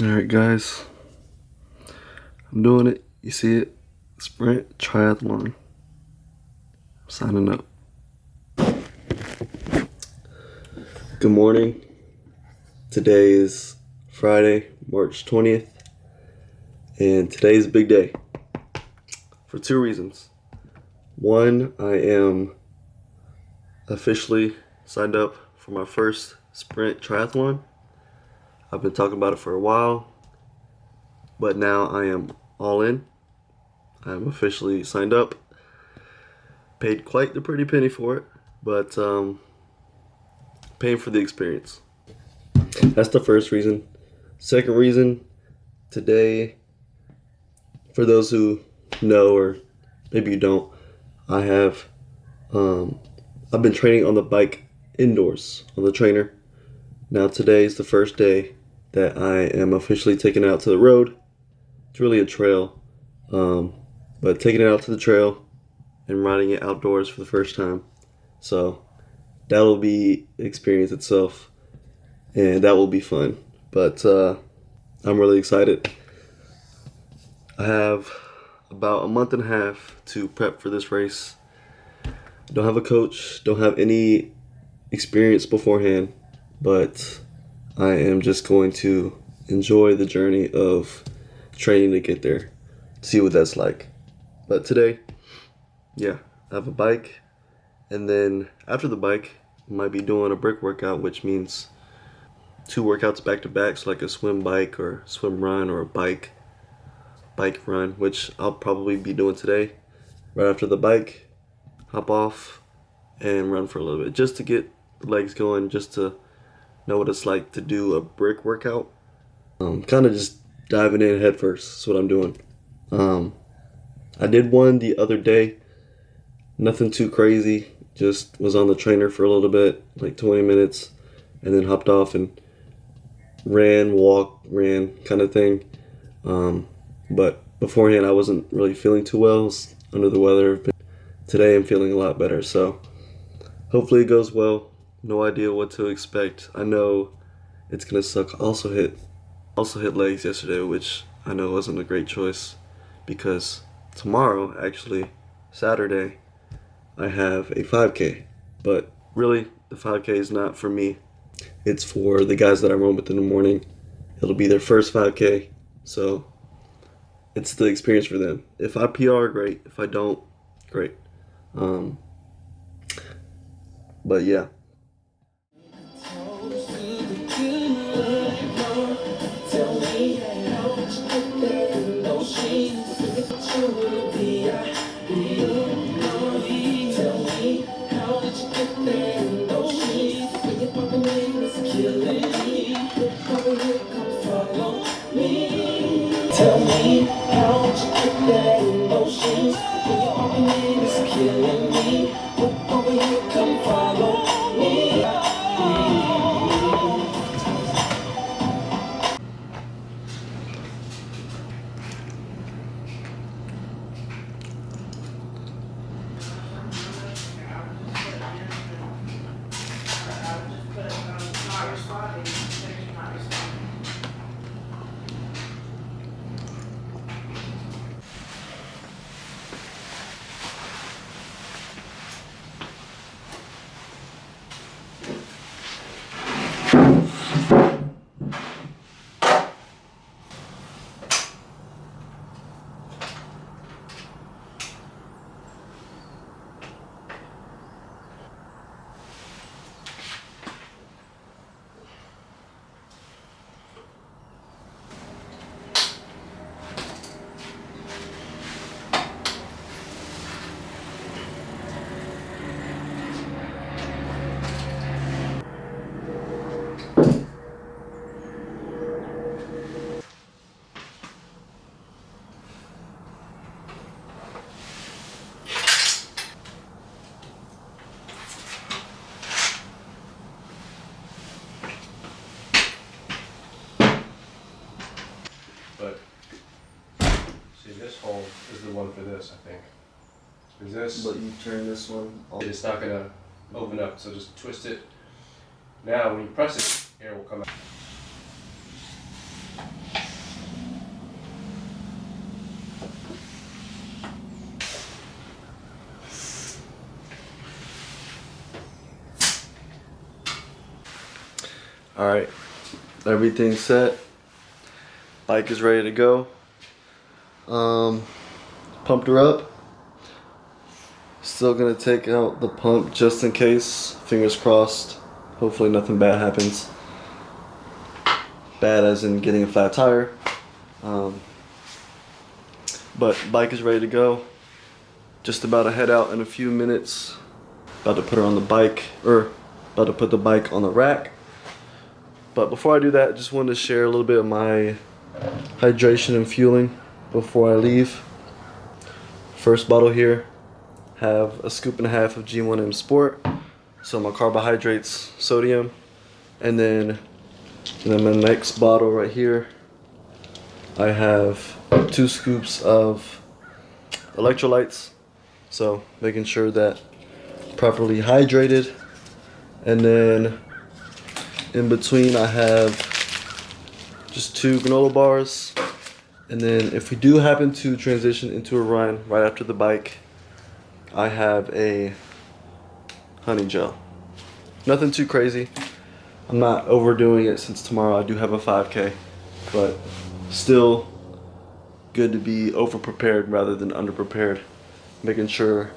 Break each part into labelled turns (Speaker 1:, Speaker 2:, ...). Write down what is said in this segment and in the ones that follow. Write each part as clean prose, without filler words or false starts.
Speaker 1: Alright guys, I'm doing it. You see it? Sprint Triathlon. Signing up. Good morning. Today is Friday, March 20th, and today's a big day for two reasons. One, I am officially signed up for my first Sprint Triathlon. I've been talking about it for a while, but now I am all in. I'm officially signed up. Paid quite the pretty penny for it, but paying for the experience. That's the first reason. Second reason, today, for those who know or maybe you don't, I've been training on the bike indoors on the trainer. Now today is the first day that I am officially taking it out to the road. It's really a trail, but taking it out to the trail and riding it outdoors for the first time. So that'll be an experience itself, and that will be fun. But I'm really excited. I have about a month and a half to prep for this race. Don't have a coach, don't have any experience beforehand, but I am just going to enjoy the journey of training to get there, see what that's like. But today, yeah, I have a bike, and then after the bike, I might be doing a brick workout, which means 2 workouts back to back, so like a swim bike or swim run or a bike run, which I'll probably be doing today. Right after the bike, hop off and run for a little bit, just to get the legs going, just to know what it's like to do a brick workout. Kind of just diving in head first. That's what I'm doing. I did one the other day. Nothing too crazy. Just was on the trainer for a little bit, like 20 minutes, and then hopped off and ran kind of thing. But beforehand, I wasn't really feeling too well. I was under the weather. Today, I'm feeling a lot better. So hopefully it goes well. No idea what to expect. I know it's gonna suck. Also hit legs yesterday, which I know wasn't a great choice, because tomorrow, actually Saturday, I have a 5K. But really, the 5K is not for me. It's for the guys that I run with in the morning. It'll be their first 5K, so it's the experience for them. If I PR, great. If I don't, great. But yeah.
Speaker 2: Tell me how you get that emotions when your argument is killing me. Look over here, come follow me.
Speaker 3: But see, this hole is the one for this, I think. Is this?
Speaker 1: But you turn this one off.
Speaker 3: It's not gonna open up, so just twist it. Now, when you press it, air will come out.
Speaker 1: All right, everything's set. Bike is ready to go. Pumped her up. Still gonna take out the pump just in case. Fingers crossed. Hopefully nothing bad happens. Bad as in getting a flat tire. But bike is ready to go. Just about to head out in a few minutes. About to put her on the bike, or about to put the bike on the rack. But before I do that, I just wanted to share a little bit of my hydration and fueling before I leave. First bottle here, have a scoop and a half of G1M Sport. So my carbohydrates, sodium, and then my next bottle right here, I have 2 scoops of electrolytes. So making sure that properly hydrated. And then in between I have just 2 granola bars. And then if we do happen to transition into a run right after the bike, I have a honey gel. Nothing too crazy. I'm not overdoing it since tomorrow I do have a 5K, but still good to be over prepared rather than under prepared. Making sure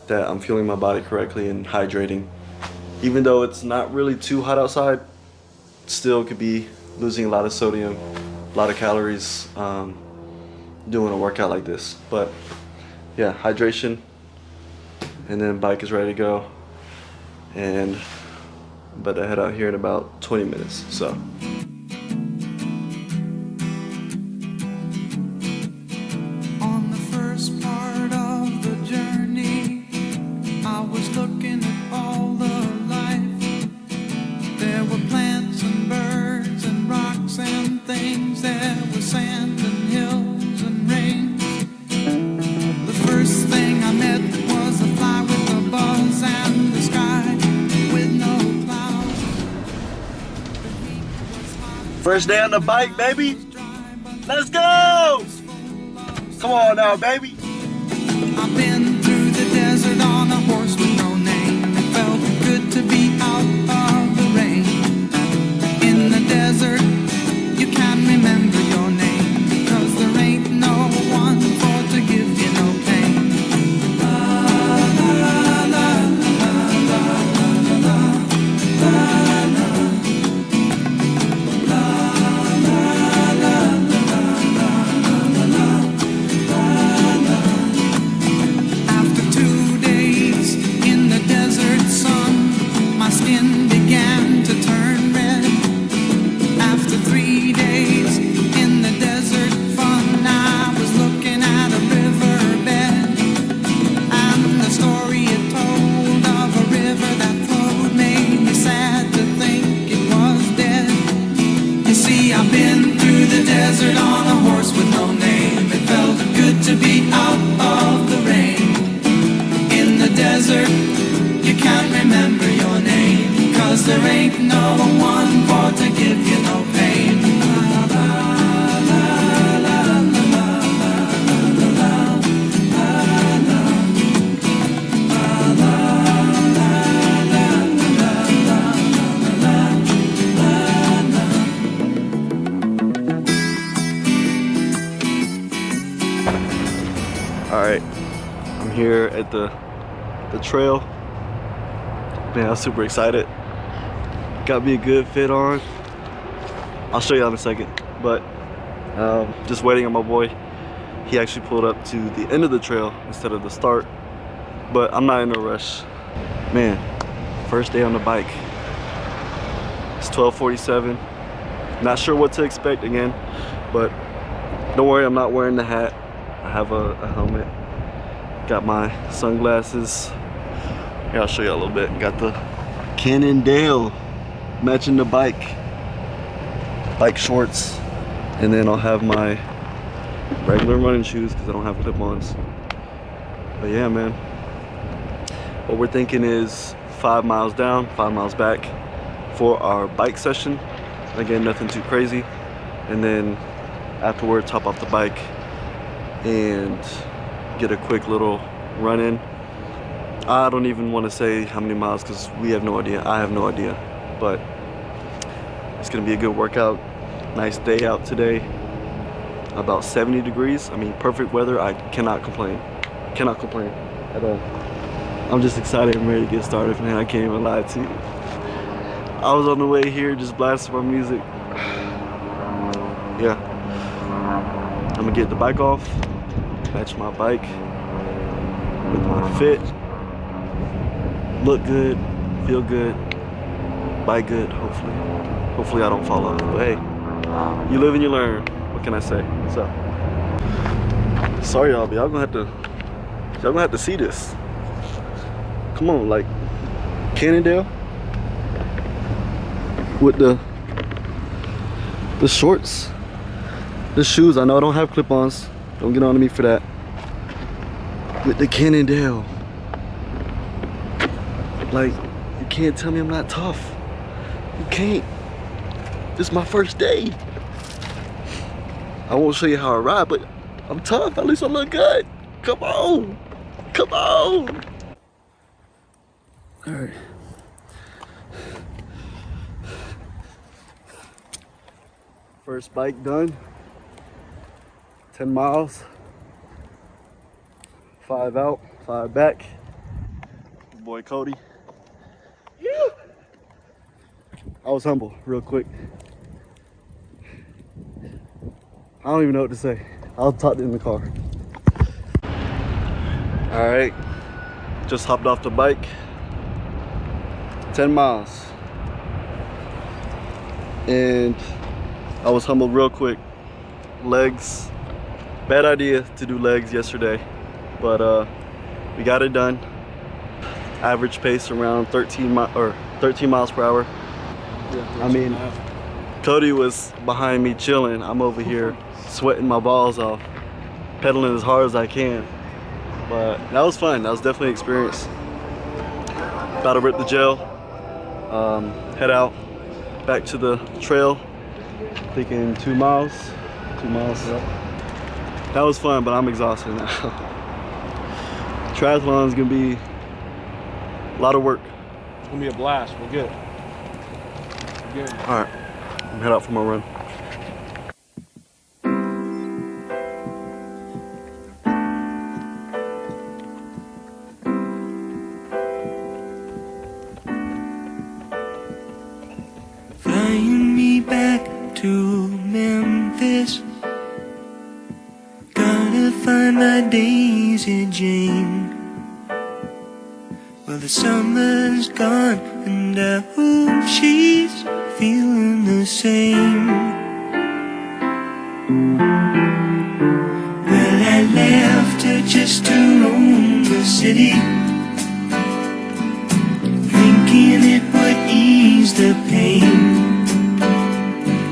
Speaker 1: that I'm fueling my body correctly and hydrating. Even though it's not really too hot outside, still could be losing a lot of sodium, a lot of calories doing a workout like this. But yeah, hydration, and then bike is ready to go. And I'm about to head out here in about 20 minutes. So.
Speaker 2: On the first part of the journey, I was looking at all the life. There were plants and birds and rocks and things. There was sand and hills and rain. The first thing I met was a fly with a buzz and the sky with no clouds.
Speaker 1: First day on the bike, baby. Let's go! Come on now, baby.
Speaker 2: I've been through the desert on a horse with no name. It felt good to be out of the rain. In the desert, you can't remember your name, because there ain't no one for to give you no pain. La, la, la, la, la, la, la, la, After 2 days in the desert sun, my skin began to turn red. After 3 days in the desert fun, I was looking at a riverbed, and the story it told of a river that flowed made me sad to think it was dead. You see, I've been through the desert on a horse with no name. It felt good to be out of the rain. In the desert, you can't remember your name, 'cause there ain't no one for to give you no pain.
Speaker 1: All right, I'm here at the trail. Man, I'm super excited. Got me a good fit on. I'll show you in a second, but just waiting on my boy. He actually pulled up to the end of the trail instead of the start, but I'm not in a rush. Man, first day on the bike. It's 12:47. Not sure what to expect again, but don't worry, I'm not wearing the hat. I have a helmet. Got my sunglasses. Here, I'll show you a little bit. Got the Cannondale matching the bike shorts, and then I'll have my regular running shoes because I don't have clip-ons. But yeah, man, what we're thinking is 5 miles down, 5 miles back for our bike session. Again, nothing too crazy, and then afterwards hop off the bike and get a quick little run in. I don't even want to say how many miles because we have no idea. I have no idea, but It's gonna be a good workout. Nice day out today. About 70 degrees. I mean, perfect weather. I cannot complain. Cannot complain at all. I'm just excited and ready to get started, man. I can't even lie to you. I was on the way here just blasting my music. Yeah. I'm gonna get the bike off, match my bike with my fit. Look good, feel good, bike good, hopefully. Hopefully I don't fall off, but hey, you live and you learn. What can I say? So, sorry y'all, but y'all gonna have to see this. Come on, like Cannondale with the shorts, the shoes. I know I don't have clip-ons. Don't get on to me for that. With the Cannondale. Like, you can't tell me I'm not tough. You can't. This is my first day. I won't show you how I ride, but I'm tough. At least I look good. Come on. Come on. All right. First bike done. 10 miles. 5 out, 5 back. Boy Cody. I was humble real quick. I don't even know what to say. I'll talk in the car. All right, just hopped off the bike. 10 miles. And I was humbled real quick. Legs, bad idea to do legs yesterday, but we got it done. Average pace around 13 miles per hour. I mean, Cody was behind me chilling. I'm over here sweating my balls off, pedaling as hard as I can. But that was fun. That was definitely an experience. About to rip the gel, head out back to the trail. Thinking 2 miles. 2 miles. That was fun, but I'm exhausted now. Triathlon is gonna be a lot of work.
Speaker 3: It's gonna be a blast. We're good. We're good.
Speaker 1: All right, I'm head out for my run.
Speaker 2: Flying me back to Memphis. Gotta find my Daisy Jane. Well, the summer's gone and I hope she's feeling the same. Well, I left her just to roam the city, thinking it would ease the pain.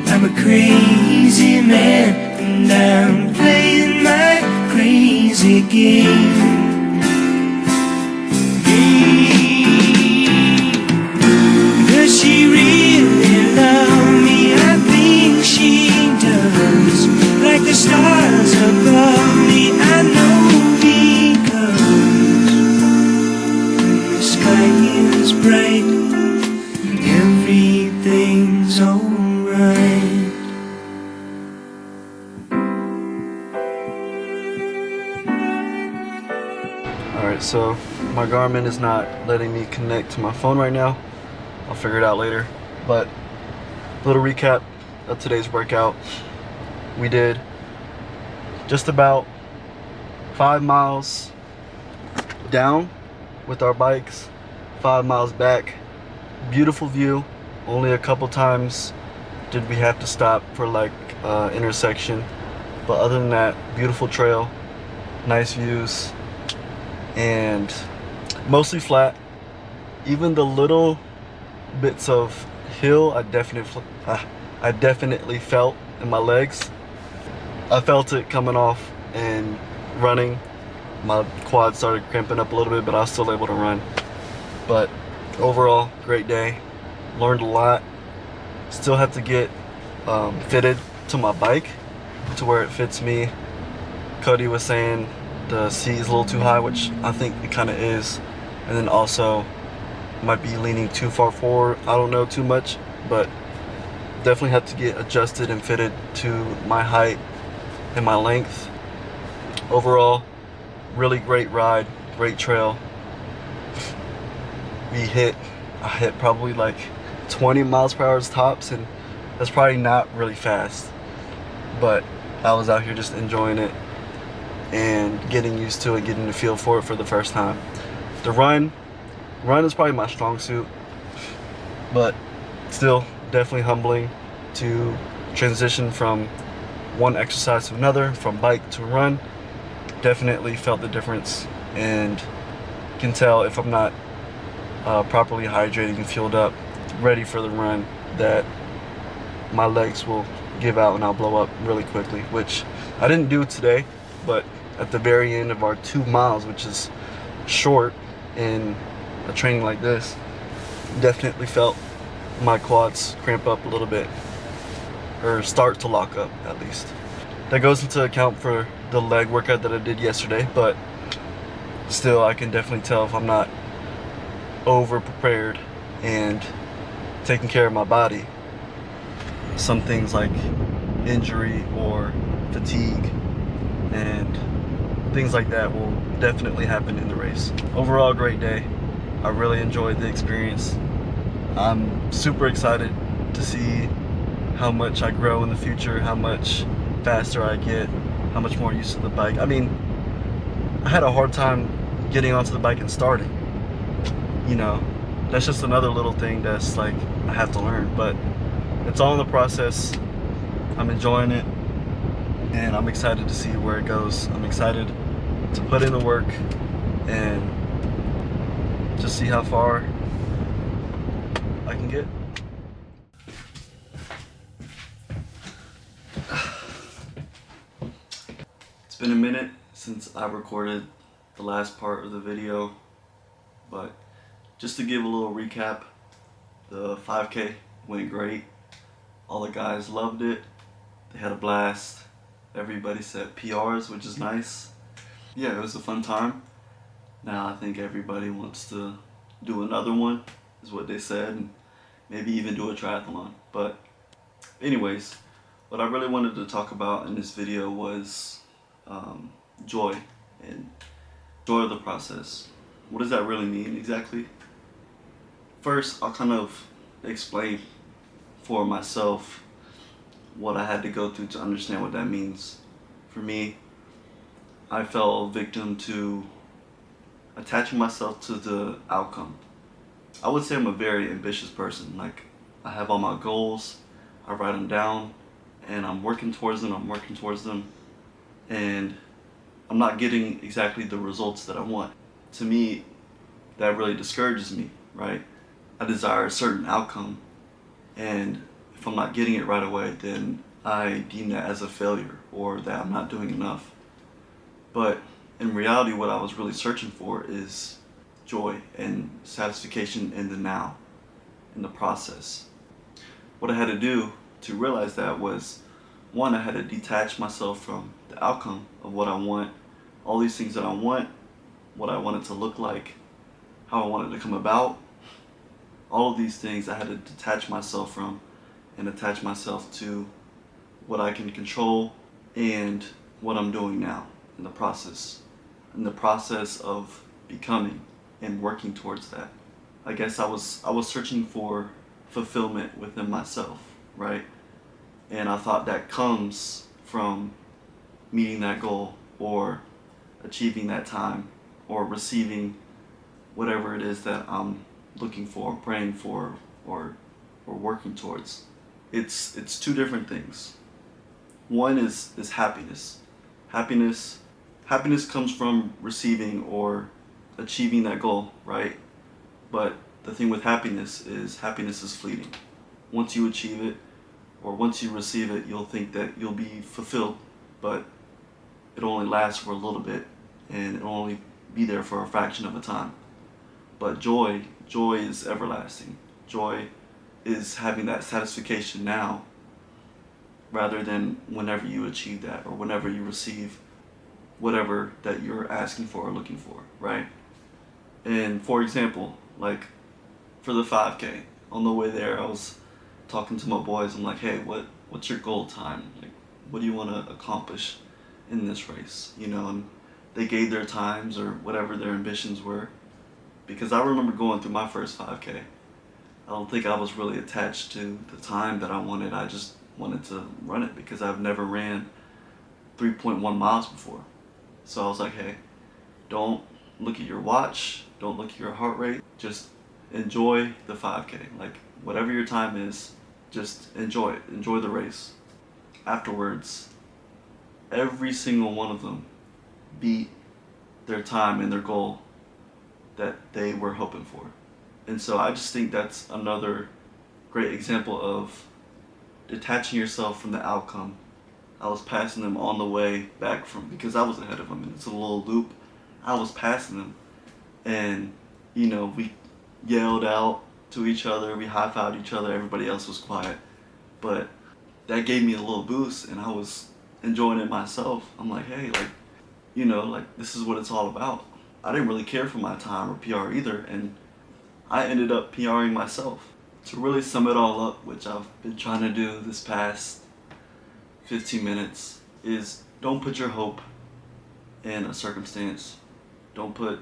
Speaker 2: I'm a crazy man and I'm playing my crazy game. Does she really love me? I think she does. Like the stars above me, I know because the sky is bright and everything's alright.
Speaker 1: Alright, so my Garmin is not letting me connect to my phone right now. I'll figure it out later. But little recap of today's workout. We did just about 5 miles down with our bikes, 5 miles back. Beautiful view. Only a couple times did we have to stop for like intersection. But other than that, beautiful trail, nice views, and mostly flat. Even the little bits of hill I definitely felt in my legs. I felt it coming off and running. My quad started cramping up a little bit, but I was still able to run. But overall, great day. Learned a lot. Still have to get fitted to my bike to where it fits me. Cody was saying the seat is a little too high, which I think it kind of is. And then also might be leaning too far forward. I don't know too much, but Definitely had to get adjusted and fitted to my height and my length. Overall, really great ride, great trail. I hit probably like 20 miles per hour tops, and that's probably not really fast. But I was out here just enjoying it and getting used to it, getting the feel for it for the first time. The run is probably my strong suit, but still definitely humbling to transition from one exercise to another, from bike to run. Definitely felt the difference, and can tell if I'm not properly hydrated and fueled up, ready for the run, that my legs will give out and I'll blow up really quickly, which I didn't do today. But at the very end of our 2 miles, which is short in a training like this, definitely felt my quads cramp up a little bit, or start to lock up at least. That goes into account for the leg workout that I did yesterday, but still I can definitely tell if I'm not over prepared and taking care of my body. Some things like injury or fatigue and things like that will definitely happen in the race. Overall, great day. I really enjoyed the experience. I'm super excited to see how much I grow in the future, how much faster I get, how much more used to the bike. I mean, I had a hard time getting onto the bike and starting. You know, that's just another little thing that's like I have to learn, but it's all in the process. I'm enjoying it, and I'm excited to see where it goes. I'm excited to put in the work and just see how far I can get. It's been a minute since I recorded the last part of the video, but just to give a little recap, the 5K went great. All the guys loved it. They had a blast. Everybody set PRs, which is nice. Yeah, it was a fun time. Now I think everybody wants to do another one, is what they said, and maybe even do a triathlon. But anyways, what I really wanted to talk about in this video was joy and joy of the process. What does that really mean exactly? First, I'll kind of explain for myself what I had to go through to understand what that means. For me, I fell a victim to attaching myself to the outcome. I would say I'm a very ambitious person. Like, I have all my goals, I write them down, and I'm working towards them, and I'm not getting exactly the results that I want. To me, that really discourages me, right? I desire a certain outcome, and if I'm not getting it right away, then I deem that as a failure or that I'm not doing enough. But in reality, what I was really searching for is joy and satisfaction in the now, in the process. What I had to do to realize that was, one, I had to detach myself from the outcome of what I want, all these things that I want, what I want it to look like, how I want it to come about. All of these things I had to detach myself from and attach myself to what I can control and what I'm doing now in the process of becoming and working towards that. I guess I was searching for fulfillment within myself, right? And I thought that comes from meeting that goal or achieving that time or receiving whatever it is that I'm looking for, praying for, or working towards. It's two different things. One is happiness. Happiness comes from receiving or achieving that goal, right? But the thing with happiness is fleeting. Once you achieve it or once you receive it, you'll think that you'll be fulfilled, but it'll only last for a little bit and it'll only be there for a fraction of a time. But joy is everlasting. Joy is having that satisfaction now rather than whenever you achieve that or whenever you receive whatever that you're asking for or looking for, right? And for example, like for the 5K, on the way there I was talking to my boys. I'm like, hey, what's your goal time? Like, what do you want to accomplish in this race? You know, and they gave their times or whatever their ambitions were. Because I remember going through my first 5K. I don't think I was really attached to the time that I wanted. I just wanted to run it because I've never ran 3.1 miles before. So I was like, hey, don't look at your watch, don't look at your heart rate, just enjoy the 5K. Like, whatever your time is, just enjoy it, enjoy the race. Afterwards, every single one of them beat their time and their goal that they were hoping for. And so I just think that's another great example of detaching yourself from the outcome. I was passing them on the way back from, because I was ahead of them, and it's a little loop. I was passing them, and you know, we yelled out to each other, we high-fived each other, everybody else was quiet. But that gave me a little boost, and I was enjoying it myself. I'm like, hey, like, you know, like, this is what it's all about. I didn't really care for my time or PR either, and I ended up PRing myself. To really sum it all up, which I've been trying to do this past 15 minutes, is don't put your hope in a circumstance. Don't put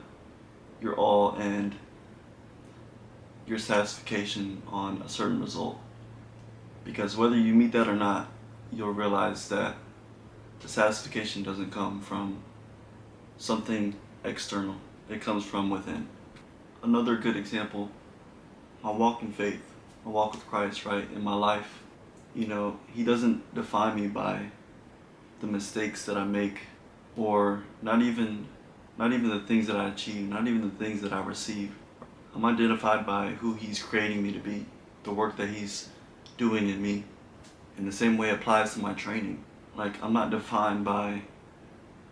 Speaker 1: your all and your satisfaction on a certain result. Because whether you meet that or not, you'll realize that the satisfaction doesn't come from something external. It comes from within. Another good example, my walk in faith, my walk with Christ, right, in my life. You know, He doesn't define me by the mistakes that I make, or not even the things that I achieve, not even the things that I receive. I'm identified by who He's creating me to be, the work that He's doing in me. In the same way it applies to my training. Like, I'm not defined by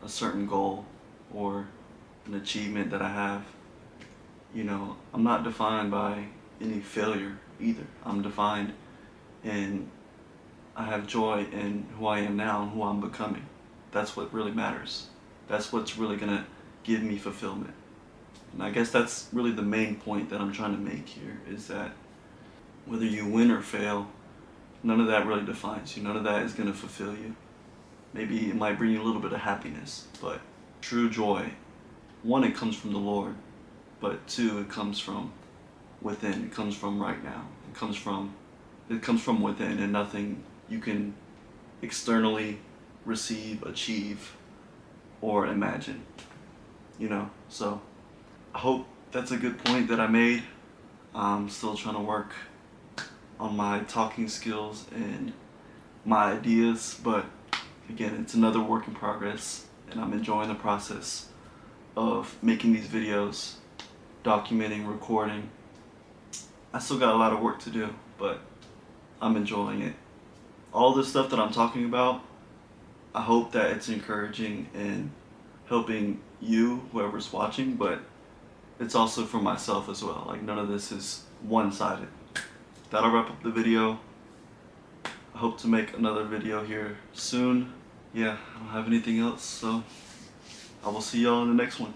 Speaker 1: a certain goal or an achievement that I have. You know, I'm not defined by any failure either. I'm defined, and I have joy in who I am now and who I'm becoming. That's what really matters. That's what's really gonna give me fulfillment. And I guess that's really the main point that I'm trying to make here, is that whether you win or fail, none of that really defines you. None of that is gonna fulfill you. Maybe it might bring you a little bit of happiness, but true joy, one, it comes from the Lord, but two, it comes from within. It comes from right now. It comes from within, and nothing you can externally receive, achieve, or imagine. You know, so I hope that's a good point that I made. I'm still trying to work on my talking skills and my ideas, but again, it's another work in progress, and I'm enjoying the process of making these videos, documenting, recording. I still got a lot of work to do, but I'm enjoying it. All this stuff that I'm talking about, I hope that it's encouraging and helping you, whoever's watching, but it's also for myself as well. Like, none of this is one-sided. That'll wrap up the video. I hope to make another video here soon. Yeah, I don't have anything else, so I will see y'all in the next one.